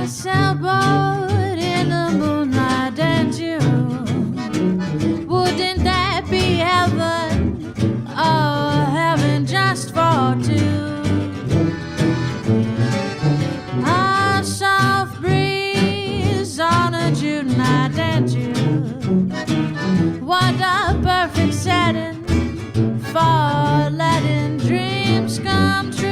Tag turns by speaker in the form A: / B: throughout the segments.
A: sailboat in the moonlight and June. Wouldn't that be heaven? Oh, heaven just for two. A soft breeze on a June night and June. What a perfect setting for letting dreams come true.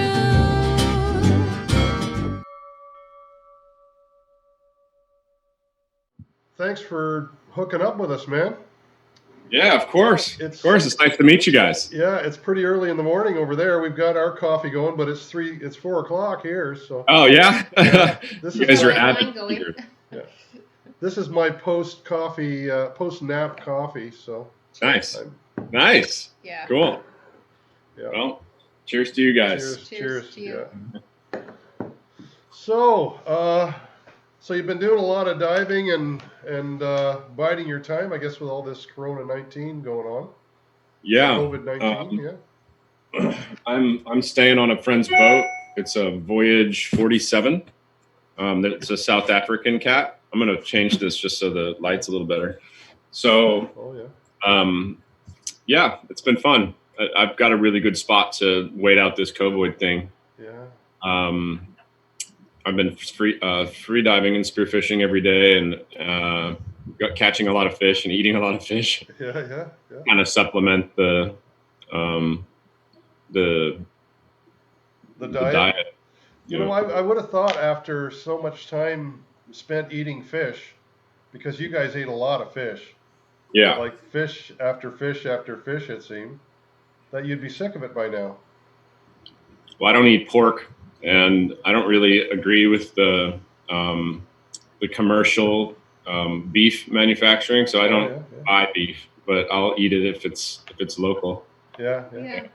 B: Thanks for hooking up with us, man.
C: Yeah, of course. Of course, it's nice to meet you guys.
B: Yeah, it's pretty early in the morning over there. We've got our coffee going, but it's 4 o'clock here. So.
C: Oh yeah,
B: This
C: you
B: is
C: guys are
B: my-
C: avid.
B: Yeah. This is my post nap coffee. So.
C: Nice. Nice.
D: Yeah.
C: Cool.
B: Yeah.
C: Well, cheers to you guys.
B: Cheers
D: to you.
B: Yeah. So you've been doing a lot of diving and biding your time, I guess, with all this Corona-19 going on.
C: Yeah.
B: COVID-19. Yeah.
C: I'm staying on a friend's boat. It's a Voyage 47. It's a South African cat. I'm gonna change this just so the light's a little better. So.
B: Oh yeah.
C: Yeah, it's been fun. I've got a really good spot to wait out this COVID thing.
B: Yeah.
C: I've been free diving and spearfishing every day, and catching a lot of fish and eating a lot of fish.
B: Yeah.
C: Kind of supplement the diet.
B: You know, I would have thought after so much time spent eating fish, because you guys eat a lot of fish.
C: Yeah.
B: Like fish after fish after fish, it seemed, that you'd be sick of it by now.
C: Well, I don't eat pork, and I don't really agree with the commercial beef manufacturing. So I don't buy beef, but I'll eat it if it's local.
B: Yeah,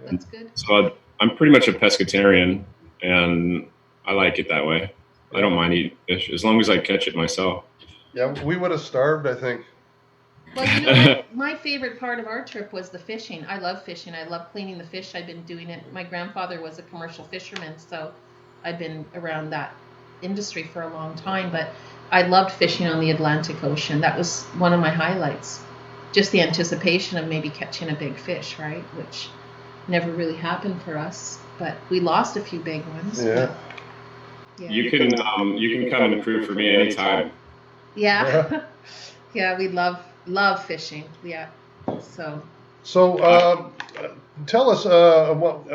D: that's good.
C: So I'm pretty much a pescatarian, and I like it that way. I don't mind eating fish as long as I catch it myself.
B: Yeah, we would have starved, I think.
D: Well, you know what? My favorite part of our trip was the fishing. I love fishing. I love cleaning the fish. I've been doing it. My grandfather was a commercial fisherman, so I've been around that industry for a long time. But I loved fishing on the Atlantic Ocean. That was one of my highlights. Just the anticipation of maybe catching a big fish, right? Which never really happened for us, but we lost a few big ones.
B: Yeah.
C: You can come and crew for me anytime.
D: Yeah. Yeah, we love fishing. Yeah. So
B: tell us a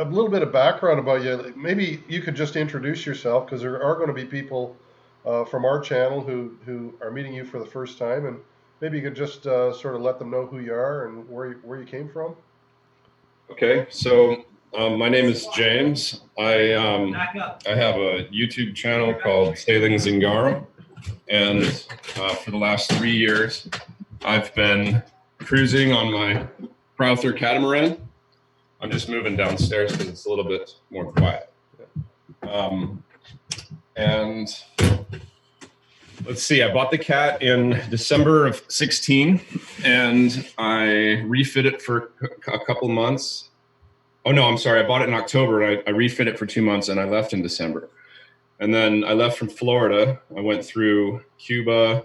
B: little bit of background about you. Maybe you could just introduce yourself, because there are going to be people from our channel who are meeting you for the first time, and maybe you could just sort of let them know who you are and where you came from.
C: Okay, so my name is James. I have a YouTube channel called Sailing Zingaro, and for the last 3 years, I've been cruising on my Crowther catamaran. I'm just moving downstairs because it's a little bit more quiet. And let's see, I bought the cat in December of 16, and I refit it for a couple months. Oh no, I'm sorry, I bought it in October, and I refit it for 2 months, and I left in December. And then I left from Florida. I went through Cuba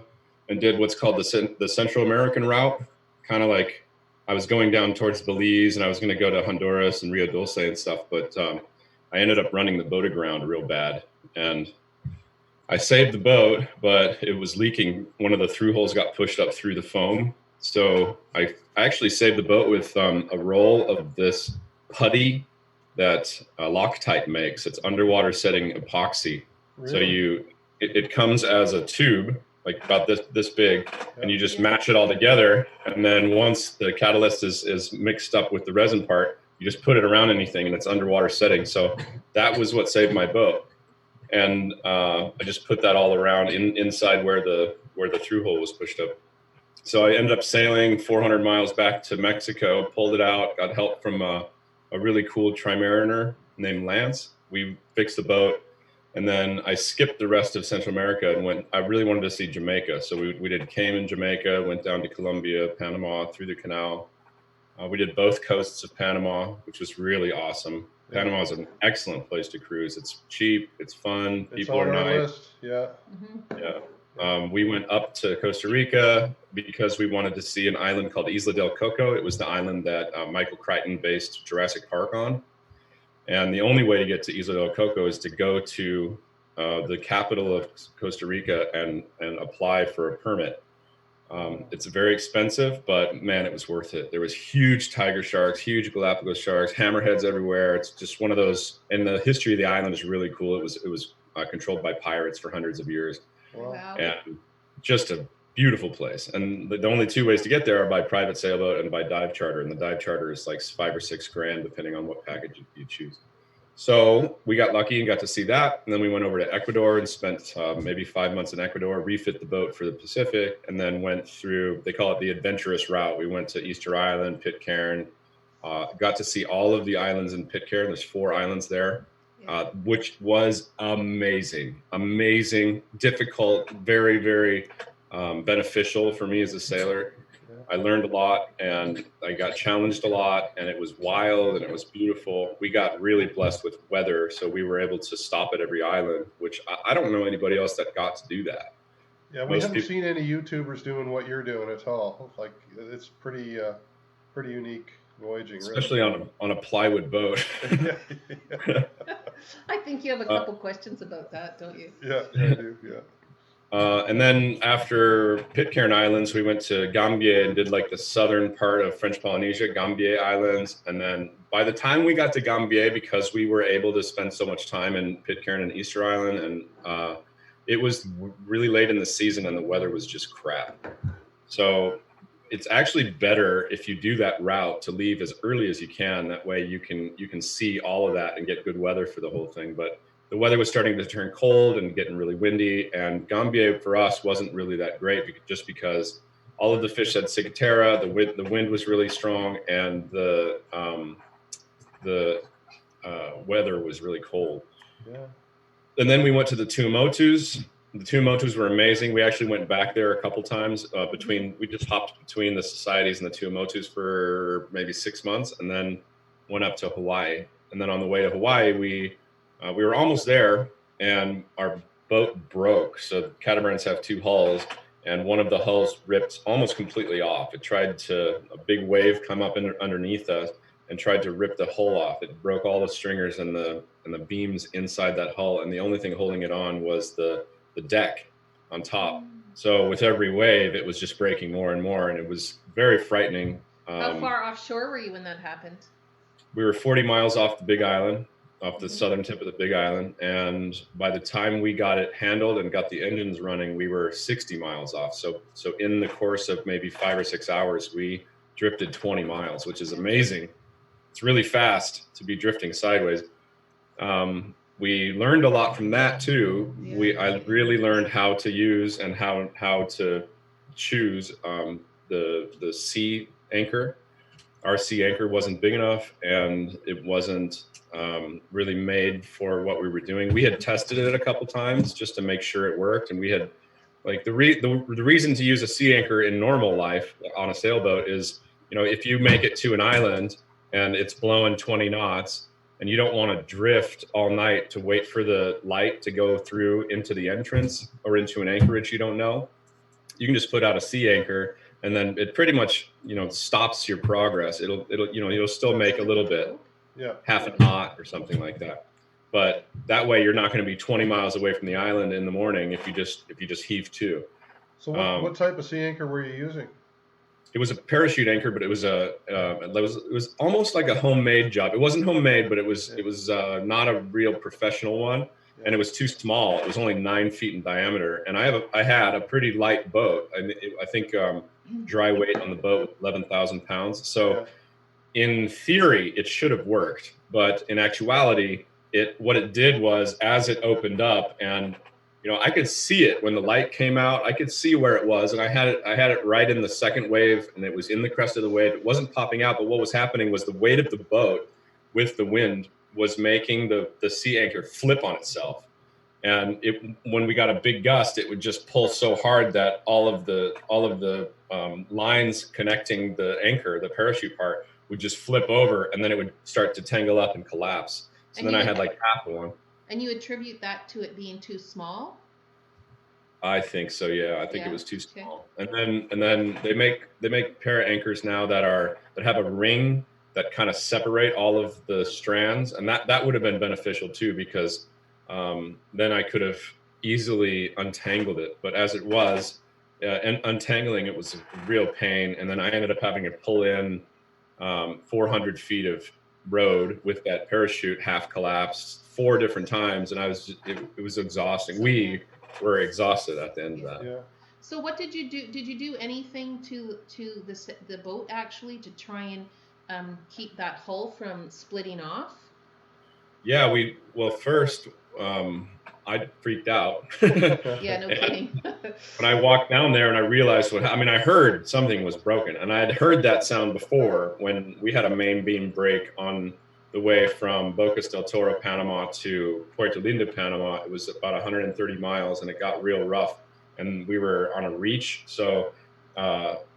C: and did what's called the Central American route. Kind of like I was going down towards Belize, and I was going to go to Honduras and Rio Dulce and stuff. But I ended up running the boat aground real bad. And I saved the boat, but it was leaking. One of the through holes got pushed up through the foam. So I actually saved the boat with a roll of this putty that Loctite makes. It's underwater setting epoxy.
B: Really?
C: So it comes as a tube, like about this big, and you just match it all together. And then once the catalyst is mixed up with the resin part, you just put it around anything, and it's underwater setting. So that was what saved my boat. And I just put that all around inside where the through hole was pushed up. So I ended up sailing 400 miles back to Mexico, pulled it out, got help from a really cool trimariner named Lance. We fixed the boat, and then I skipped the rest of Central America and I really wanted to see Jamaica. So we did Cayman, Jamaica, went down to Colombia, Panama, through the canal. We did both coasts of Panama, which was really awesome. Panama is an excellent place to cruise. It's cheap, it's fun,
B: It's
C: people
B: on
C: are
B: our
C: nice.
B: list. Yeah.
C: Yeah. We went up to Costa Rica because we wanted to see an island called Isla del Coco. It was the island that Michael Crichton based Jurassic Park on. And the only way to get to Isla del Coco is to go to the capital of Costa Rica and apply for a permit. It's very expensive, but man, it was worth it. There was huge tiger sharks, huge Galapagos sharks, hammerheads everywhere. It's just one of those. And the history of the island is really cool. It was controlled by pirates for hundreds of years,
D: Wow.
C: and just a beautiful place. And the only two ways to get there are by private sailboat and by dive charter. And the dive charter is like $5 or $6 grand, depending on what package you choose. So we got lucky and got to see that. And then we went over to Ecuador and spent maybe 5 months in Ecuador, refit the boat for the Pacific, and then went through, they call it the adventurous route. We went to Easter Island, Pitcairn, got to see all of the islands in Pitcairn. There's 4 islands there, which was amazing, difficult, very, very beneficial for me as a sailor. I learned a lot and I got challenged a lot, and it was wild and it was beautiful. We got really blessed with weather, so we were able to stop at every island, which I don't know anybody else that got to do that.
B: Yeah, we haven't seen any YouTubers doing what you're doing at all. Like, it's pretty unique voyaging,
C: especially
B: really.
C: on a plywood boat.
D: I think you have a couple questions about that, don't you?
B: Yeah, I do. Yeah.
C: And then after Pitcairn Islands, we went to Gambier and did like the southern part of French Polynesia, Gambier Islands. And then by the time we got to Gambier, because we were able to spend so much time in Pitcairn and Easter Island, and it was really late in the season and the weather was just crap. So it's actually better if you do that route to leave as early as you can. That way you can see all of that and get good weather for the whole thing. But the weather was starting to turn cold and getting really windy, and Gambier for us wasn't really that great just because all of the fish had ciguatera, the wind was really strong, and the weather was really cold.
B: Yeah.
C: And then we went to the Tuamotus. The Tuamotus were amazing. We actually went back there a couple times we just hopped between the societies and the Tuamotus for maybe 6 months, and then went up to Hawaii. And then on the way to Hawaii, we were almost there, and our boat broke. So catamarans have 2 hulls, and one of the hulls ripped almost completely off. It tried to, a big wave come up underneath us and tried to rip the hull off. It broke all the stringers and the beams inside that hull, and the only thing holding it on was the deck on top. So with every wave, it was just breaking more and more, and it was very frightening.
D: How far offshore were you when that happened?
C: We were 40 miles off the Big Island, off the southern tip of the Big Island. And by the time we got it handled and got the engines running, we were 60 miles off. So in the course of maybe 5 or 6 hours, we drifted 20 miles, which is amazing. It's really fast to be drifting sideways. We learned a lot from that too. I really learned how to use and how to choose the sea anchor. Our sea anchor wasn't big enough, and it wasn't really made for what we were doing. We had tested it a couple times just to make sure it worked, and we had like the reason to use a sea anchor in normal life on a sailboat is, if you make it to an island and it's blowing 20 knots and you don't want to drift all night to wait for the light to go through into the entrance or into an anchorage you don't know, you can just put out a sea anchor, and then it pretty much, stops your progress. You'll still make a little bit, half a knot or something like that. But that way you're not going to be 20 miles away from the island in the morning if you just heave to.
B: So what type of sea anchor were you using?
C: It was a parachute anchor, but it was it was almost like a homemade job. It wasn't homemade, but it was not a real professional one, and it was too small. It was only 9 feet in diameter, and I had a pretty light boat. I think dry weight on the boat was 11,000 pounds. So in theory, it should have worked, but in actuality, what it did was, as it opened up, and I could see it when the light came out. I could see where it was, and I had it right in the second wave, and it was in the crest of the wave. It wasn't popping out, but what was happening was the weight of the boat with the wind was making the sea anchor flip on itself. And when we got a big gust, it would just pull so hard that all of the lines connecting the anchor, the parachute part, would just flip over, and then it would start to tangle up and collapse. So
D: And
C: then
D: you
C: I
D: would-
C: had like half of one.
D: And you attribute that to it being too small?
C: I think so. Yeah, I think
D: Yeah,
C: it was too
D: okay.
C: small. And then they make para anchors now that have a ring that kind of separate all of the strands, and that would have been beneficial too, because then I could have easily untangled it. But as it was, and untangling it was a real pain. And then I ended up having to pull in 400 feet of road with that parachute half collapsed 4 different times, and it was exhausting. We were exhausted at the end of that.
B: Yeah.
D: So what did you do? Did you do anything to the boat actually to try and keep that hull from splitting off?
C: Yeah, first I freaked out.
D: Yeah, no kidding.
C: When I walked down there and I realized I heard something was broken, and I had heard that sound before when we had a main beam break on the way from Bocas del Toro, Panama to Puerto Linda, Panama. It was about 130 miles, and it got real rough, and we were on a reach. So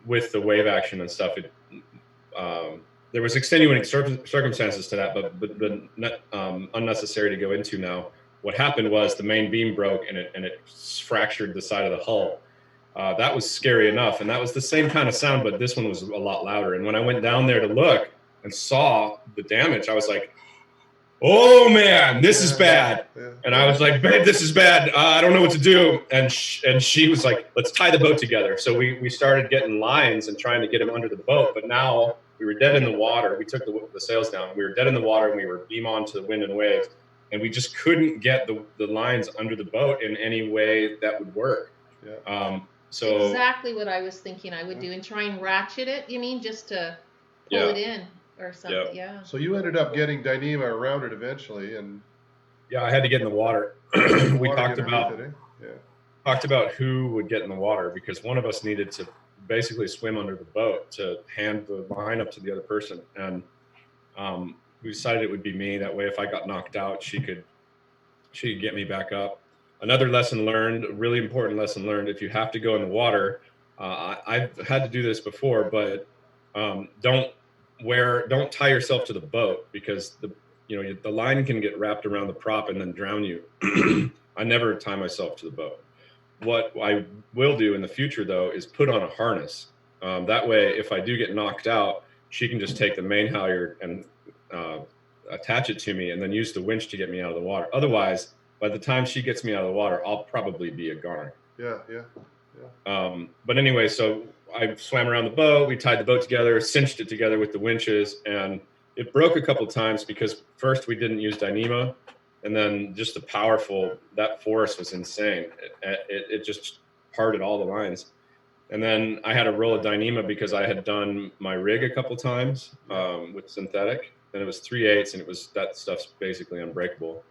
C: with the wave action and stuff, there was extenuating circumstances to that, but not unnecessary to go into now. What happened was the main beam broke, and it fractured the side of the hull. That was scary enough, and that was the same kind of sound, but this one was a lot louder. And when I went down there to look and saw the damage, I was like, "Oh man, this is bad."
B: Yeah.
C: And I was like, "Babe, this is bad. I don't know what to do." And she was like, "Let's tie the boat together." So we started getting lines and trying to get him under the boat. But now we were dead in the water. We took the sails down. We were dead in the water, and we were beam on to the wind and waves. And we just couldn't get the lines under the boat in any way that would work.
B: Yeah.
C: So
D: exactly what I was thinking I would do, and try and ratchet it. You mean just to pull it in or something? Yeah.
B: So you ended up getting Dyneema around it eventually, and
C: yeah, I had to get in the water. We talked about talked about who would get in the water, because one of us needed to basically swim under the boat to hand the line up to the other person. And we decided it would be me. That way, if I got knocked out, she could get me back up. Another lesson learned, a really important lesson learned: if you have to go in the water, I've had to do this before, but don't tie yourself to the boat, because the line can get wrapped around the prop and then drown you. I never tie myself to the boat. What I will do in the future, though, is put on a harness. That way, if I do get knocked out, she can just take the main halyard and attach it to me, and then use the winch to get me out of the water. Otherwise, by the time she gets me out of the water, I'll probably be a goner.
B: Yeah.
C: But anyway, so I swam around the boat. We tied the boat together, cinched it together with the winches, and it broke a couple times because first we didn't use Dyneema, and then just that force was insane. It just parted all the lines. And then I had a roll of Dyneema because I had done my rig a couple times with synthetic, and it was 3/8, and that stuff's basically unbreakable.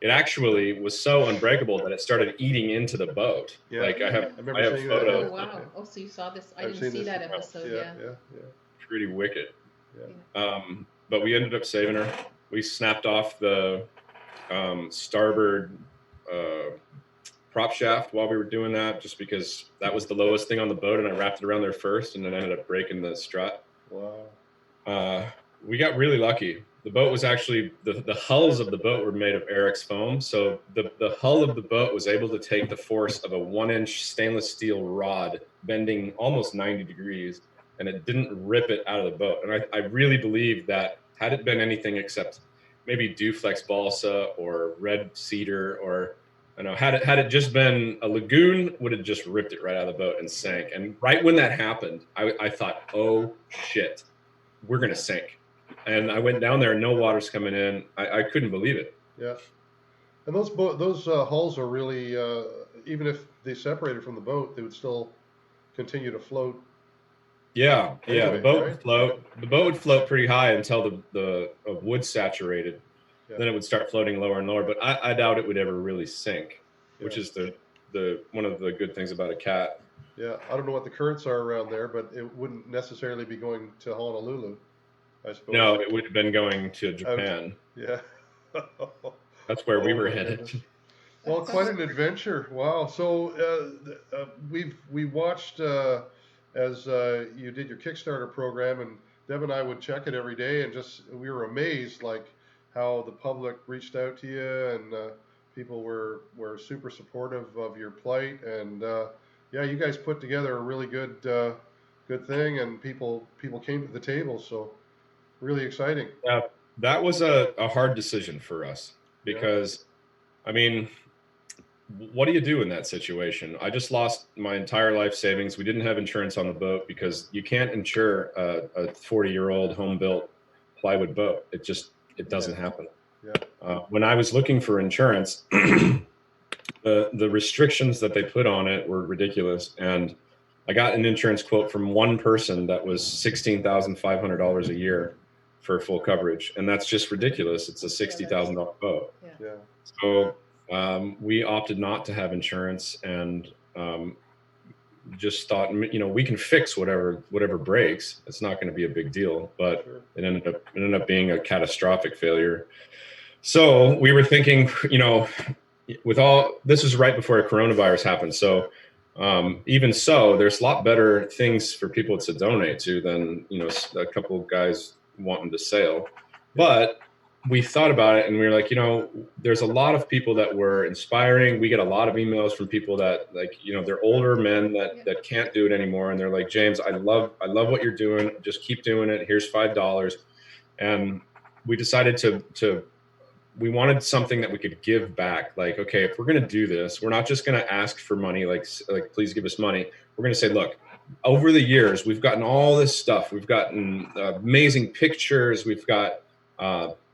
C: It actually was so unbreakable that it started eating into the boat.
B: Yeah.
C: Like I have
B: seeing
C: photos.
D: Oh wow! Oh, so you saw this? I
B: I've
D: didn't
B: seen
D: see
B: this.
D: that episode. Yeah.
C: Pretty wicked.
B: Yeah.
C: But we ended up saving her. We snapped off the starboard prop shaft while we were doing that, just because that was the lowest thing on the boat, and I wrapped it around there first, and then ended up breaking the strut.
B: Wow.
C: We got really lucky. The boat was actually the hulls of the boat were made of Eric's foam, so the hull of the boat was able to take the force of a 1-inch stainless steel rod bending almost 90 degrees, and it didn't rip it out of the boat. And I really believe that had it been anything except maybe Duflex balsa or red cedar, or had it just been a lagoon, would have just ripped it right out of the boat and sank. And right when that happened, I thought, oh shit, we're gonna sink. And I went down there and no water's coming in. I couldn't believe it.
B: Yeah. And those hulls are really, even if they separated from the boat, they would still continue to float.
C: Yeah.
B: Anyway,
C: The boat
B: right?
C: would float. The boat would float pretty high until the wood saturated.
B: Yeah.
C: Then it would start floating lower and lower. But I doubt it would ever really sink, which is the one of the good things about a cat.
B: Yeah. I don't know what the currents are around there, but it wouldn't necessarily be going to Honolulu, I suppose.
C: No, it would have been going to Japan.
B: Yeah.
C: That's where we
B: Oh,
C: were
B: my
C: headed.
B: goodness. Well, quite an adventure. Wow. So we watched as you did your Kickstarter program, and Deb and I would check it every day, and we were amazed, like how the public reached out to you, and people were super supportive of your plight, and yeah, you guys put together a really good thing, and people came to the table, so really exciting.
C: Yeah, that was a hard decision for us
B: Yeah,
C: because, I mean, what do you do in that situation? I just lost my entire life savings. We didn't have insurance on the boat because you can't insure a 40-year-old home-built plywood boat. It doesn't happen.
B: yeah,
C: When I was looking for insurance, the restrictions that they put on it were ridiculous, and I got an insurance quote from one person that was $16,500 a year for full coverage, and that's just ridiculous. It's a $60,000 boat.
B: yeah,
C: So we opted not to have insurance, and just thought, we can fix whatever breaks. It's not going to be a big deal, but
B: sure.
C: it ended up being a catastrophic failure. So we were thinking, with all this was right before coronavirus happened. So even so, there's a lot better things for people to donate to than, a couple of guys wanting to sail. But we thought about it, and we were like, there's a lot of people that were inspiring. We get a lot of emails from people that, like, they're older men that can't do it anymore. And they're like, James, I love what you're doing. Just keep doing it. Here's $5. And we decided we wanted something that we could give back. Like, okay, if we're going to do this, we're not just going to ask for money, like, please give us money. We're going to say, look, over the years, we've gotten all this stuff. We've gotten amazing pictures. We've got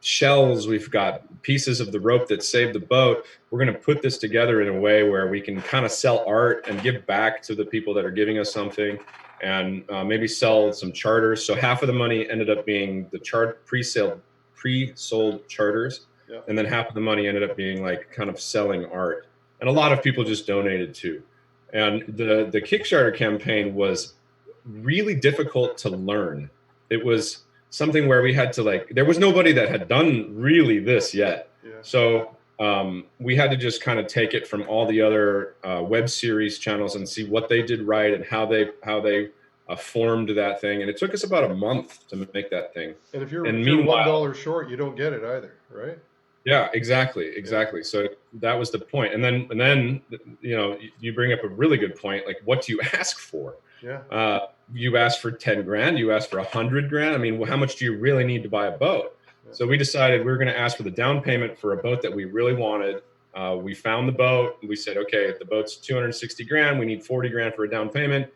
C: shells. We've got pieces of the rope that saved the boat. We're going to put this together in a way where we can kind of sell art and give back to the people that are giving us something, and maybe sell some charters. So half of the money ended up being the pre-sold charters.
B: Yeah.
C: And then half of the money ended up being like kind of selling art. And a lot of people just donated too. And the Kickstarter campaign was really difficult to learn. It was something where we had to, there was nobody that had done really this yet.
B: Yeah.
C: So we had to just kind of take it from all the other web series channels and see what they did right and how they formed that thing. And it took us about a month to make that thing.
B: And if you're
C: meanwhile,
B: $1 short, you don't get it either, right?
C: Yeah, exactly. So that was the point. And then you bring up a really good point. Like, what do you ask for?
B: Yeah.
C: You ask for 10 grand, you ask for 100 grand. I mean, how much do you really need to buy a boat?
B: Yeah.
C: So we decided we were going to ask for the down payment for a boat that we really wanted. We found the boat. We said, okay, the boat's 260 grand. We need 40 grand for a down payment.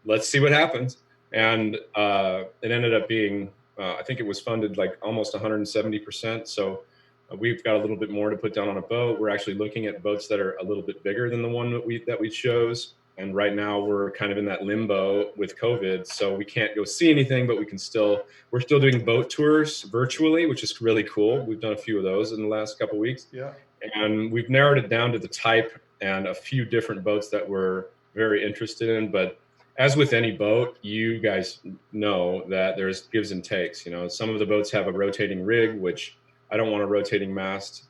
C: Let's see what happens. And it ended up being, I think it was funded like almost 170%. So we've got a little bit more to put down on a boat. We're actually looking at boats that are a little bit bigger than the one that we chose. And right now we're kind of in that limbo with COVID, so we can't go see anything, but we're still doing boat tours virtually, which is really cool. We've done a few of those in the last couple of weeks.
B: Yeah.
C: And we've narrowed it down to the type and a few different boats that we're very interested in. But as with any boat, you guys know that there's gives and takes. Some of the boats have a rotating rig, which I don't want a rotating mast.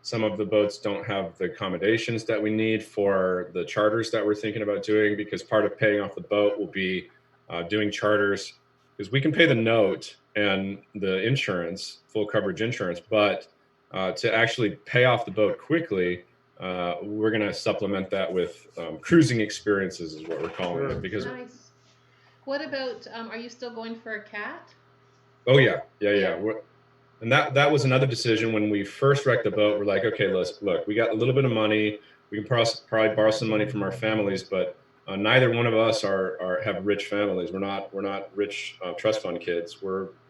C: Some of the boats don't have the accommodations that we need for the charters that we're thinking about doing, because part of paying off the boat will be doing charters, because we can pay the note and the insurance, full coverage insurance, but to actually pay off the boat quickly, we're going to supplement that with cruising experiences is what we're calling it. Because
D: nice. What about, are you still going for a cat?
C: Oh yeah. And that was another decision when we first wrecked the boat. We're like, okay, look, we got a little bit of money. We can probably borrow some money from our families, but neither one of us have rich families. We're not rich trust fund kids.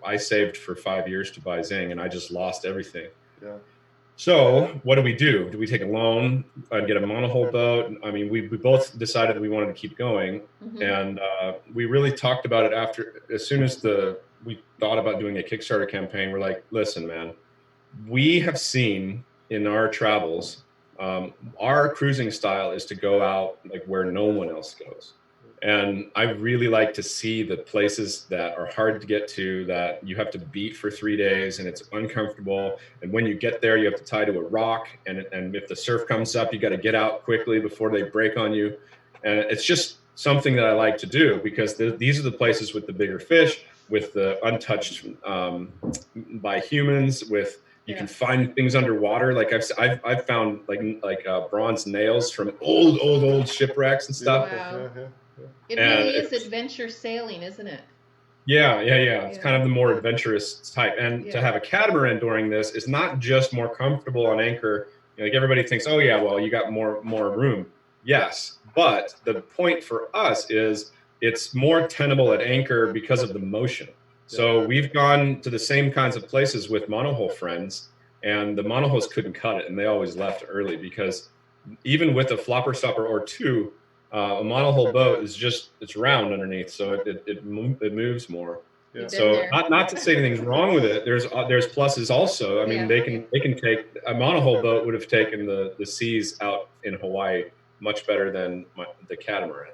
C: I saved for 5 years to buy Zing, and I just lost everything.
B: Yeah.
C: So what do we do? Do we take a loan and get a monohull boat? I mean, we both decided that we wanted to keep going, and we really talked about it as soon as we thought about doing a Kickstarter campaign. We're like, listen, man, we have seen in our travels, our cruising style is to go out like where no one else goes. And I really like to see the places that are hard to get to, that you have to beat for 3 days and it's uncomfortable. And when you get there, you have to tie to a rock. And if the surf comes up, you got to get out quickly before they break on you. And it's just something that I like to do, because these are the places with the bigger fish. with the untouched by humans. With you can find things underwater. Like I've found like bronze nails from old shipwrecks and stuff.
D: Wow.
B: Yeah.
D: It
C: And
D: really is adventure sailing, isn't it?
C: Yeah. It's kind of the more adventurous type. And to have a catamaran during this is not just more comfortable on anchor. Like everybody thinks, oh yeah, well you got more room. Yes, but the point for us is it's more tenable at anchor because of the motion. So we've gone to the same kinds of places with monohull friends, and the monohulls couldn't cut it, and they always left early because even with a flopper stopper or two, a monohull boat is just it's round underneath, so it moves more.
B: Yeah.
C: So not to say anything's wrong with it. There's pluses also. I mean, they can take a monohull boat would have taken the seas out in Hawaii much better than the catamaran.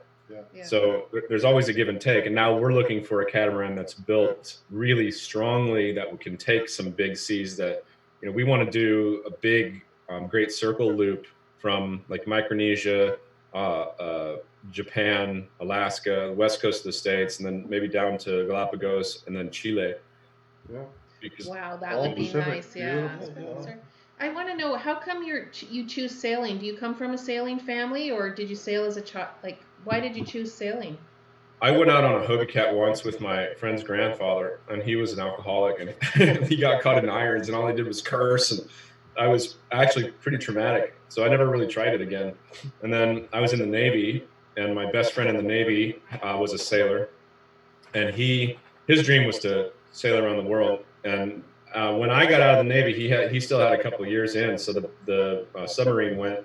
B: Yeah.
C: So there's always a give and take, and now we're looking for a catamaran that's built really strongly that can take some big seas. That we want to do a big Great Circle loop from like Micronesia, Japan, Alaska, west coast of the States, and then maybe down to Galapagos and then Chile.
B: Yeah.
D: Wow, that
B: all
D: would be
B: Pacific,
D: nice. Yeah.
B: beautiful.
D: I want to know, how come you choose sailing? Do you come from a sailing family, or did you sail as a child? Like, why did you choose sailing?
C: I went out on a Hobie Cat once with my friend's grandfather, and he was an alcoholic, and he got caught in irons, and all he did was curse, and I was actually pretty traumatic. So I never really tried it again. And then I was in the Navy, and my best friend in the Navy was a sailor, and his dream was to sail around the world. And when I got out of the Navy, he still had a couple of years in. So the submarine went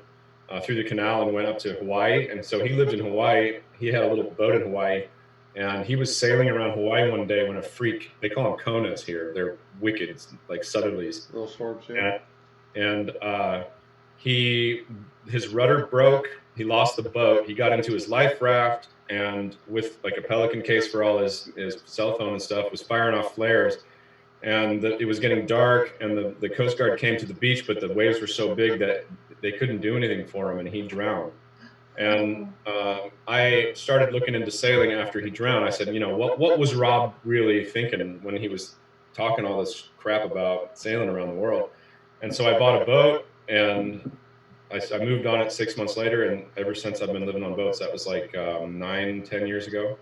C: through the canal and went up to Hawaii. And so he lived in Hawaii. He had a little boat in Hawaii, and he was sailing around Hawaii one day when a freak, they call them konas here. They're wicked, like southerlies.
B: Little storms, yeah.
C: And his rudder broke. He lost the boat. He got into his life raft, and with like a Pelican case for all his cell phone and stuff, was firing off flares. And it was getting dark, and the Coast Guard came to the beach, but the waves were so big that they couldn't do anything for him, and he drowned. And I started looking into sailing after he drowned. I said, what was Rob really thinking when he was talking all this crap about sailing around the world? And so I bought a boat, and I moved on it 6 months later, and ever since I've been living on boats. That was like 9-10 years ago.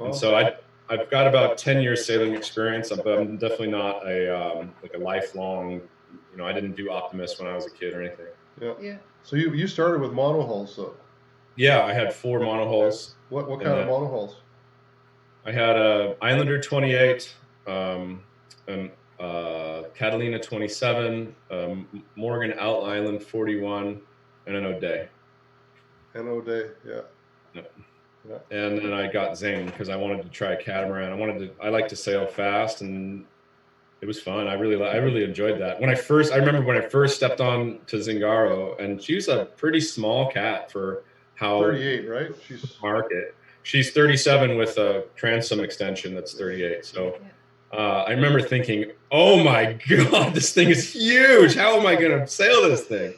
C: And so I've got about 10 years sailing experience, but I'm definitely not a lifelong. I didn't do Optimist when I was a kid or anything.
B: Yeah. So you started with monohulls though.
C: Yeah, I had 4 monohulls.
B: What kind of monohulls?
C: I had a Islander 28, and Catalina 27, Morgan Out Island 41, and an O'Day.
B: An O'Day, yeah.
C: Yeah. And then I got Zane because I wanted to try a catamaran. I like to sail fast, and it was fun. I really enjoyed that. I remember when I first stepped on to Zingaro, and she's a pretty small cat for how
B: 38, right? She's
C: market. She's 37 with a transom extension that's 38. So I remember thinking, oh my God, this thing is huge. How am I going to sail this thing?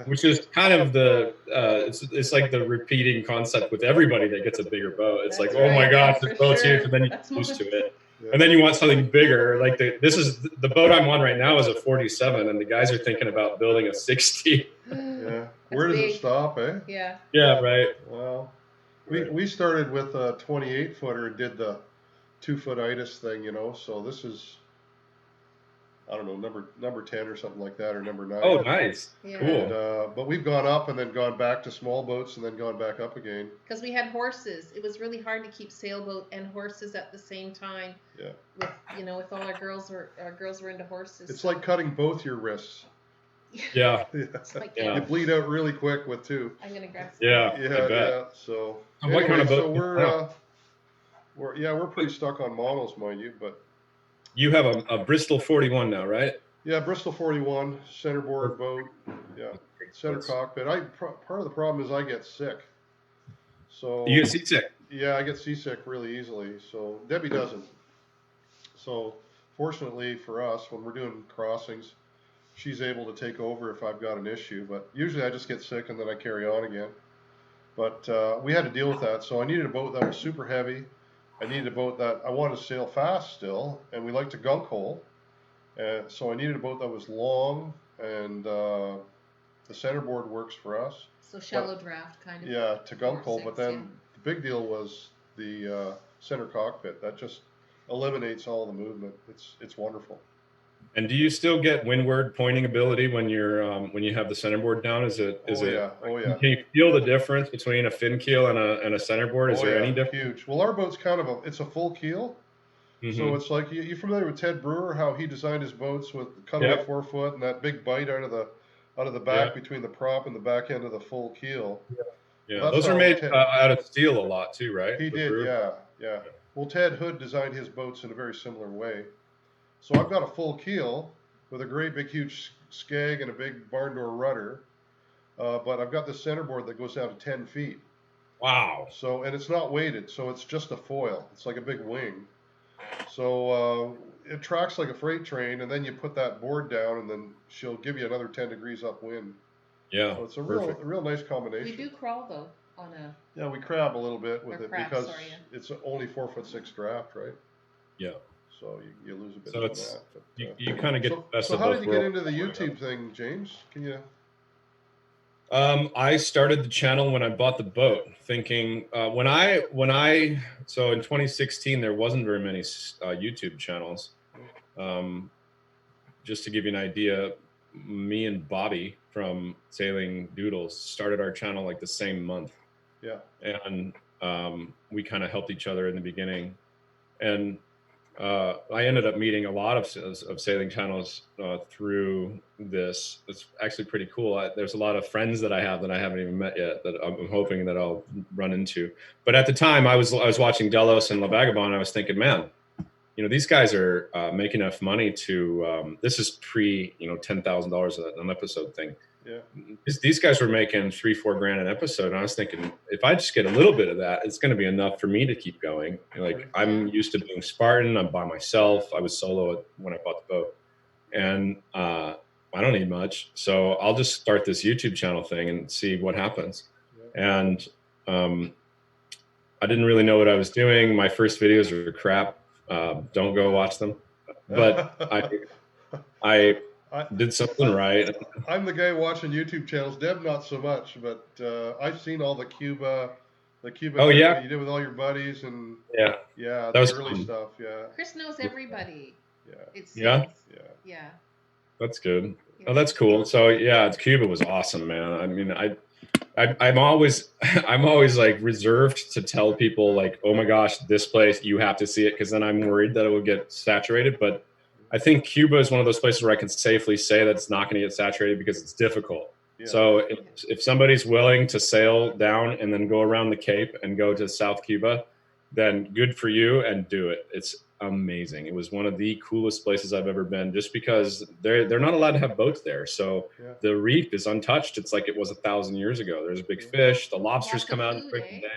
C: Which is kind of it's like the repeating concept with everybody that gets a bigger boat. It's like, oh my God, this boat's huge, and then you get used to it. And then you want something bigger. Like this is the boat I'm on right now is a 47, and the guys are thinking about building a 60.
B: Yeah. Where does it stop, eh?
D: Yeah.
C: Yeah, right.
B: Well, we started with a 28 footer and did the 2-foot itis thing, so this is, I don't know, number 10 or something like that, or number 9.
C: Oh, nice.
D: Yeah.
C: Cool.
B: And, but we've gone up and then gone back to small boats and then gone back up again.
D: Because we had horses. It was really hard to keep sailboat and horses at the same time.
B: Yeah.
D: With all our girls were into horses.
B: It's like cutting both your wrists.
C: Yeah.
B: You bleed out really quick with 2.
D: I'm gonna grab some.
C: Yeah.
B: Yeah. So
C: what kind of boat?
B: So we're pretty stuck on monos, mind you, but.
C: You have a Bristol 41 now, right?
B: Yeah, Bristol 41, centerboard boat. Yeah, center cockpit. Part of the problem is I get sick. So
C: you get seasick?
B: Yeah, I get seasick really easily. So Debbie doesn't. So fortunately for us, when we're doing crossings, she's able to take over if I've got an issue. But usually I just get sick and then I carry on again. But we had to deal with that. So I needed a boat that was super heavy I needed a boat that I wanted to sail fast still, and we like to gunk hole. So I needed a boat that was long, and the centerboard works for us.
D: So shallow draft kind of.
B: Yeah, to gunk hole.
D: 4-6,
B: But then
D: yeah.
B: the big deal was the center cockpit. That just eliminates all the movement. It's wonderful.
C: And do you still get windward pointing ability when when you have the centerboard down?
B: Yeah. Oh yeah.
C: Can you feel the difference between a fin keel and a centerboard? Is there any difference?
B: Huge. Well, our boat's kind of it's a full keel. So it's like you familiar with Ted Brewer, how he designed his boats with cutaway forefoot and that big bite out of the back between the prop and the back end of the full keel.
C: Yeah, those are made out of steel a lot too, right?
B: He did, yeah. Well, Ted Hood designed his boats in a very similar way. So I've got a full keel with a great big huge skeg and a big barn door rudder, but I've got this centerboard that goes down to 10 feet.
C: Wow.
B: So, and it's not weighted, so it's just a foil. It's like a big wing. So it tracks like a freight train, and then you put that board down, and then she'll give you another 10 degrees upwind.
C: Yeah.
B: So it's a real nice combination.
D: We do crawl though on a.
B: Yeah, we crab a little bit with it because
D: sorry, yeah.
B: it's only 4'6" draft, right?
C: Yeah.
B: So you lose a bit
C: So
B: of
C: it's
B: that. But,
C: you kind of get the best
B: so
C: of
B: how
C: both
B: did you get
C: worlds.
B: into the YouTube thing, James? Can you?
C: I started the channel when I bought the boat, thinking so in 2016 there wasn't very many YouTube channels. Just to give you an idea, me and Bobby from Sailing Doodles started our channel like the same month.
B: Yeah.
C: And we kind of helped each other in the beginning, and I ended up meeting a lot of sailing channels through this. It's actually pretty cool. There's a lot of friends that I have that I haven't even met yet that I'm hoping that I'll run into. But at the time, I was watching Delos and La Vagabond. I was thinking, man, these guys are making enough money to. This is pre, $10,000 an episode thing.
B: Yeah.
C: These guys were making $3-4 grand an episode, and I was thinking, if I just get a little bit of that, it's going to be enough for me to keep going. Like, I'm used to being Spartan. I'm by myself. I was solo when I bought the boat, and I don't need much, so I'll just start this YouTube channel thing and see what happens. Yeah. And I didn't really know what I was doing. My first videos were crap. Don't go watch them. But I did something right.
B: I'm the guy watching YouTube channels. Deb, not so much, but I've seen all the Cuba. Oh yeah, you did with all your buddies and
C: yeah,
B: that was early fun stuff. Yeah,
D: Chris knows everybody.
C: Yeah. That's good. Yeah. Oh, that's cool. So yeah, Cuba was awesome, man. I mean, I'm always like reserved to tell people like, oh my gosh, this place, you have to see it, because then I'm worried that it will get saturated. But I think Cuba is one of those places where I can safely say that it's not going to get saturated because it's difficult. Yeah. So if somebody's willing to sail down and then go around the Cape and go to South Cuba, then good for you, and do it. It's amazing. It was one of the coolest places I've ever been, just because they're not allowed to have boats there. So the reef is untouched. It's like it was 1,000 years ago. There's a big fish. The lobsters come out in the day.